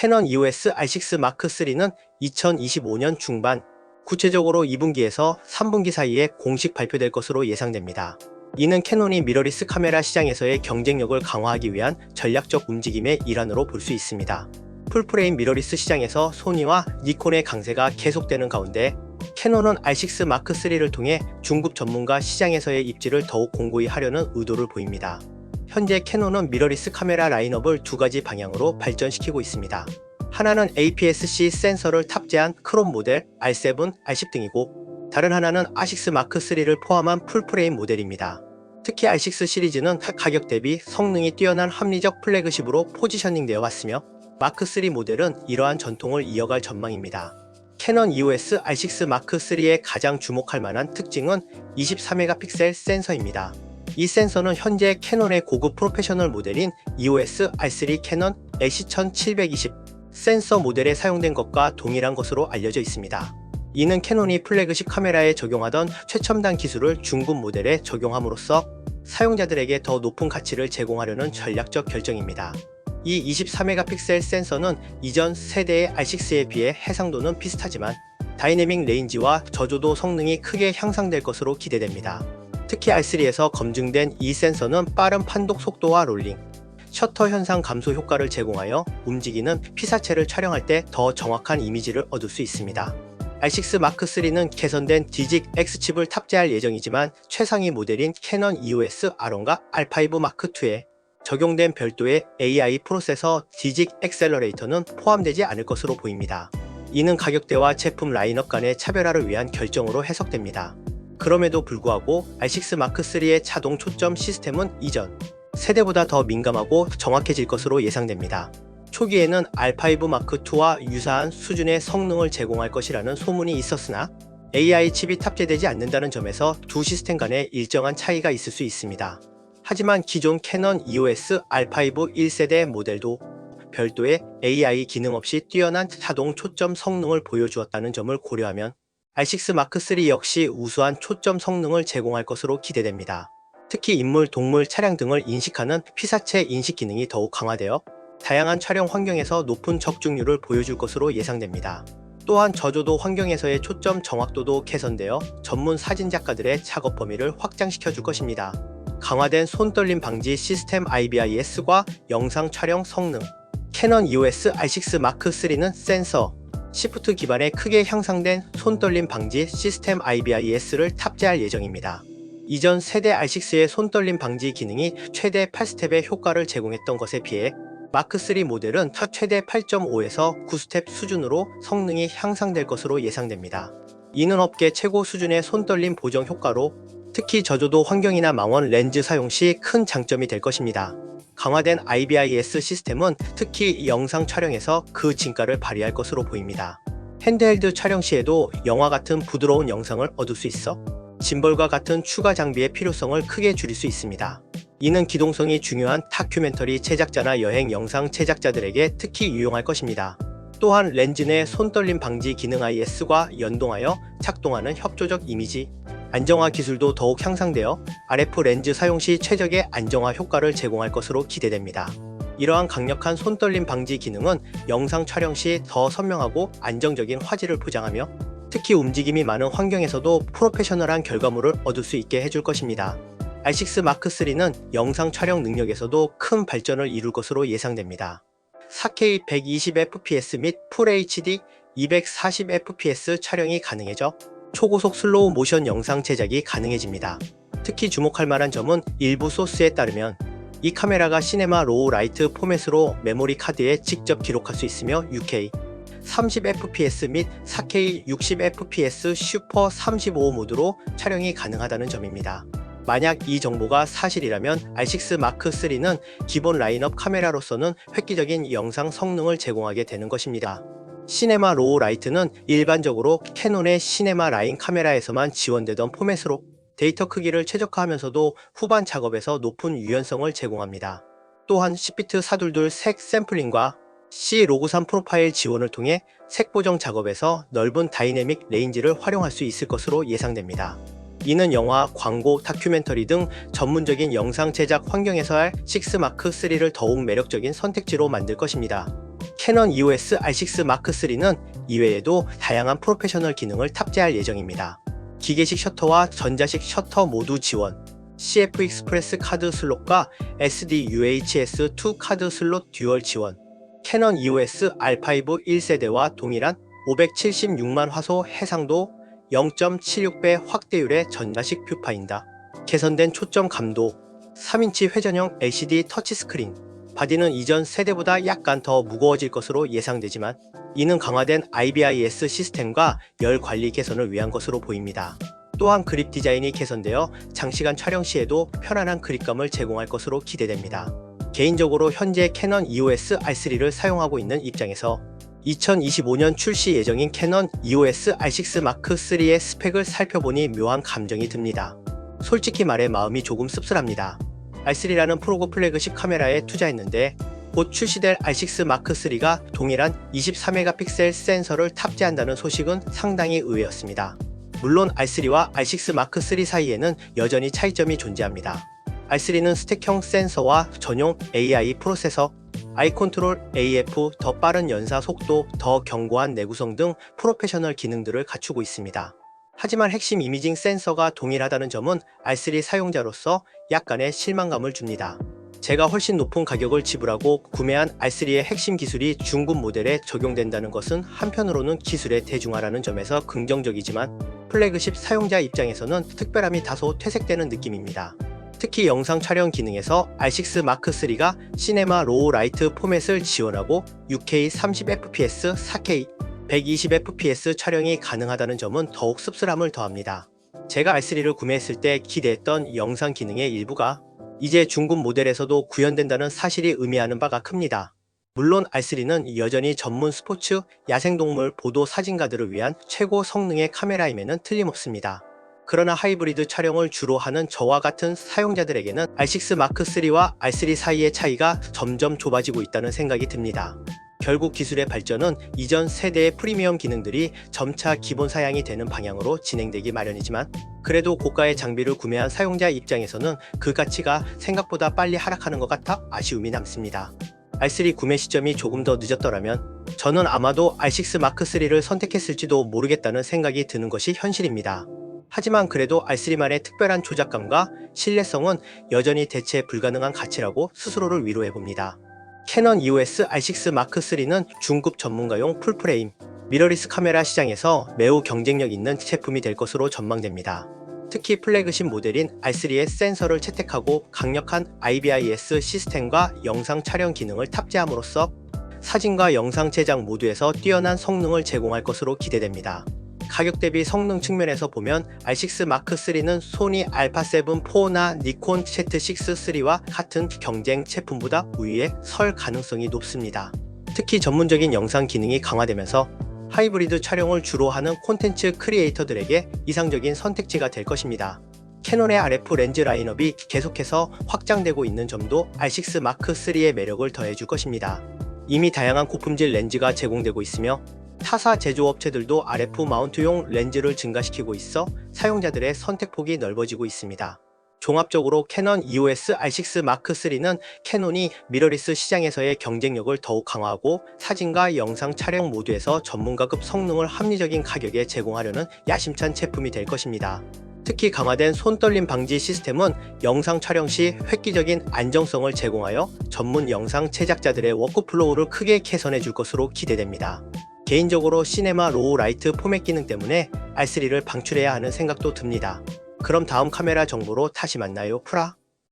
캐논 EOS R6 마크 3는 2025년 중반, 구체적으로 2분기에서 3분기 사이에 공식 발표될 것으로 예상됩니다. 이는 캐논이 미러리스 카메라 시장에서의 경쟁력을 강화하기 위한 전략적 움직임의 일환으로 볼 수 있습니다. 풀프레임 미러리스 시장에서 소니와 니콘의 강세가 계속되는 가운데 캐논은 R6 마크 3를 통해 중급 전문가 시장에서의 입지를 더욱 공고히 하려는 의도를 보입니다. 현재 캐논은 미러리스 카메라 라인업을 두 가지 방향으로 발전시키고 있습니다. 하나는 APS-C 센서를 탑재한 크롬 모델 R7, R10 등이고, 다른 하나는 R6 마크 3를 포함한 풀프레임 모델입니다. 특히 R6 시리즈는 가격 대비 성능이 뛰어난 합리적 플래그십으로 포지셔닝되어 왔으며, 마크 3 모델은 이러한 전통을 이어갈 전망입니다. 캐논 EOS R6 마크 3의 가장 주목할 만한 특징은 24메가픽셀 센서입니다. 이 센서는 현재 캐논의 고급 프로페셔널 모델인 EOS R3 캐논 AC1720 센서 모델에 사용된 것과 동일한 것으로 알려져 있습니다. 이는 캐논이 플래그십 카메라에 적용하던 최첨단 기술을 중급 모델에 적용함으로써 사용자들에게 더 높은 가치를 제공하려는 전략적 결정입니다. 이 24메가픽셀 센서는 이전 세대의 R6에 비해 해상도는 비슷하지만 다이내믹 레인지와 저조도 성능이 크게 향상될 것으로 기대됩니다. 특히 R3에서 검증된 이 센서는 빠른 판독 속도와 롤링, 셔터 현상 감소 효과를 제공하여 움직이는 피사체를 촬영할 때 더 정확한 이미지를 얻을 수 있습니다. R6 마크 3는 개선된 디직 X칩을 탑재할 예정이지만 최상위 모델인 캐논 EOS R1과 R5 마크 2에 적용된 별도의 AI 프로세서 디직 엑셀러레이터는 포함되지 않을 것으로 보입니다. 이는 가격대와 제품 라인업 간의 차별화를 위한 결정으로 해석됩니다. 그럼에도 불구하고 R6 마크 3의 자동 초점 시스템은 이전 세대보다 더 민감하고 정확해질 것으로 예상됩니다. 초기에는 R5 마크 2와 유사한 수준의 성능을 제공할 것이라는 소문이 있었으나 AI 칩이 탑재되지 않는다는 점에서 두 시스템 간에 일정한 차이가 있을 수 있습니다. 하지만 기존 캐논 EOS R5 1세대 모델도 별도의 AI 기능 없이 뛰어난 자동 초점 성능을 보여주었다는 점을 고려하면 R6 마크 3 역시 우수한 초점 성능을 제공할 것으로 기대됩니다. 특히 인물, 동물, 차량 등을 인식하는 피사체 인식 기능이 더욱 강화되어 다양한 촬영 환경에서 높은 적중률을 보여줄 것으로 예상됩니다. 또한 저조도 환경에서의 초점 정확도도 개선되어 전문 사진작가들의 작업 범위를 확장시켜 줄 것입니다. 강화된 손떨림 방지 시스템 IBIS과 영상 촬영 성능. 캐논 EOS R6 마크 3는 센서, 시프트 기반의 크게 향상된 손떨림 방지 시스템 IBIS를 탑재할 예정입니다. 이전 세대 R6의 손떨림 방지 기능이 최대 8스텝의 효과를 제공했던 것에 비해 마크 3 모델은 최대 8.5에서 9스텝 수준으로 성능이 향상될 것으로 예상됩니다. 이는 업계 최고 수준의 손떨림 보정 효과로 특히 저조도 환경이나 망원 렌즈 사용 시 큰 장점이 될 것입니다. 강화된 IBIS 시스템은 특히 영상 촬영에서 그 진가를 발휘할 것으로 보입니다. 핸드헬드 촬영 시에도 영화 같은 부드러운 영상을 얻을 수 있어 짐벌과 같은 추가 장비의 필요성을 크게 줄일 수 있습니다. 이는 기동성이 중요한 다큐멘터리 제작자나 여행 영상 제작자들에게 특히 유용할 것입니다. 또한 렌즈 내 손떨림 방지 기능 IS과 연동하여 작동하는 협조적 이미지 안정화 기술도 더욱 향상되어 RF 렌즈 사용 시 최적의 안정화 효과를 제공할 것으로 기대됩니다. 이러한 강력한 손떨림 방지 기능은 영상 촬영 시 더 선명하고 안정적인 화질을 보장하며 특히 움직임이 많은 환경에서도 프로페셔널한 결과물을 얻을 수 있게 해줄 것입니다. R6 마크 3는 영상 촬영 능력에서도 큰 발전을 이룰 것으로 예상됩니다. 4K 120fps 및 풀 HD 240fps 촬영이 가능해져 초고속 슬로우 모션 영상 제작이 가능해집니다. 특히 주목할 만한 점은 일부 소스에 따르면 이 카메라가 시네마 로우 라이트 포맷으로 메모리 카드에 직접 기록할 수 있으며 6K 30fps 및 4K 60fps 슈퍼 35 모드로 촬영이 가능하다는 점입니다. 만약 이 정보가 사실이라면 R6 마크 3는 기본 라인업 카메라로서는 획기적인 영상 성능을 제공하게 되는 것입니다. 시네마 로우 라이트는 일반적으로 캐논의 시네마 라인 카메라에서만 지원되던 포맷으로 데이터 크기를 최적화하면서도 후반 작업에서 높은 유연성을 제공합니다. 또한 10비트 사둘둘 색 샘플링과 C-Log3 프로파일 지원을 통해 색 보정 작업에서 넓은 다이내믹 레인지를 활용할 수 있을 것으로 예상됩니다. 이는 영화, 광고, 다큐멘터리 등 전문적인 영상 제작 환경에서 R6 마크 3를 더욱 매력적인 선택지로 만들 것입니다. 캐논 EOS R6 마크 3는 이외에도 다양한 프로페셔널 기능을 탑재할 예정입니다. 기계식 셔터와 전자식 셔터 모두 지원, CF 익스프레스 카드 슬롯과 SD UHS-2 카드 슬롯 듀얼 지원, 캐논 EOS R5 1세대와 동일한 576만 화소 해상도 0.76배 확대율의 전자식 뷰파인더, 개선된 초점 감도, 3인치 회전형 LCD 터치스크린, 바디는 이전 세대보다 약간 더 무거워질 것으로 예상되지만 이는 강화된 IBIS 시스템과 열 관리 개선을 위한 것으로 보입니다. 또한 그립 디자인이 개선되어 장시간 촬영 시에도 편안한 그립감을 제공할 것으로 기대됩니다. 개인적으로 현재 캐논 EOS R3를 사용하고 있는 입장에서 2025년 출시 예정인 캐논 EOS R6 마크 3의 스펙을 살펴보니 묘한 감정이 듭니다. 솔직히 말해 마음이 조금 씁쓸합니다. R3라는 프로고 플래그십 카메라에 투자했는데 곧 출시될 R6 마크 3가 동일한 24메가픽셀 센서를 탑재한다는 소식은 상당히 의외였습니다. 물론 R3와 R6 마크 3 사이에는 여전히 차이점이 존재합니다. R3는 스택형 센서와 전용 AI 프로세서, 아이 컨트롤 AF, 더 빠른 연사 속도, 더 견고한 내구성 등 프로페셔널 기능들을 갖추고 있습니다. 하지만 핵심 이미징 센서가 동일하다는 점은 R3 사용자로서 약간의 실망감을 줍니다. 제가 훨씬 높은 가격을 지불하고 구매한 R3의 핵심 기술이 중급 모델에 적용된다는 것은 한편으로는 기술의 대중화라는 점에서 긍정적이지만 플래그십 사용자 입장에서는 특별함이 다소 퇴색되는 느낌입니다. 특히 영상 촬영 기능에서 R6 마크 3가 시네마 로우 라이트 포맷을 지원하고 6K 30fps, 4K 120fps 촬영이 가능하다는 점은 더욱 씁쓸함을 더합니다. 제가 R3를 구매했을 때 기대했던 영상 기능의 일부가 이제 중급 모델에서도 구현된다는 사실이 의미하는 바가 큽니다. 물론 R3는 여전히 전문 스포츠, 야생동물 보도 사진가들을 위한 최고 성능의 카메라임에는 틀림없습니다. 그러나 하이브리드 촬영을 주로 하는 저와 같은 사용자들에게는 R6 마크 3와 R3 사이의 차이가 점점 좁아지고 있다는 생각이 듭니다. 결국 기술의 발전은 이전 세대의 프리미엄 기능들이 점차 기본 사양이 되는 방향으로 진행되기 마련이지만 그래도 고가의 장비를 구매한 사용자 입장에서는 그 가치가 생각보다 빨리 하락하는 것 같아 아쉬움이 남습니다. R3 구매 시점이 조금 더 늦었더라면 저는 아마도 R6 마크 3를 선택했을지도 모르겠다는 생각이 드는 것이 현실입니다. 하지만 그래도 R3만의 특별한 조작감과 신뢰성은 여전히 대체 불가능한 가치라고 스스로를 위로해봅니다. 캐논 EOS R6 마크 3는 중급 전문가용 풀프레임, 미러리스 카메라 시장에서 매우 경쟁력 있는 제품이 될 것으로 전망됩니다. 특히 플래그십 모델인 R3의 센서를 채택하고 강력한 IBIS 시스템과 영상 촬영 기능을 탑재함으로써 사진과 영상 제작 모두에서 뛰어난 성능을 제공할 것으로 기대됩니다. 가격 대비 성능 측면에서 보면 R6 마크 3는 소니 알파7 4나 니콘 Z6-3와 같은 경쟁 제품보다 우위에 설 가능성이 높습니다. 특히 전문적인 영상 기능이 강화되면서 하이브리드 촬영을 주로 하는 콘텐츠 크리에이터들에게 이상적인 선택지가 될 것입니다. 캐논의 RF 렌즈 라인업이 계속해서 확장되고 있는 점도 R6 마크 3의 매력을 더해줄 것입니다. 이미 다양한 고품질 렌즈가 제공되고 있으며 타사 제조업체들도 RF 마운트용 렌즈를 증가시키고 있어 사용자들의 선택폭이 넓어지고 있습니다. 종합적으로 캐논 EOS R6 마크 3는 캐논이 미러리스 시장에서의 경쟁력을 더욱 강화하고 사진과 영상 촬영 모두에서 전문가급 성능을 합리적인 가격에 제공하려는 야심찬 제품이 될 것입니다. 특히 강화된 손떨림 방지 시스템은 영상 촬영 시 획기적인 안정성을 제공하여 전문 영상 제작자들의 워크플로우를 크게 개선해 줄 것으로 기대됩니다. 개인적으로 시네마 로우 라이트 포맷 기능 때문에 R3를 방출해야 하는 생각도 듭니다. 그럼 다음 카메라 정보로 다시 만나요. 프라.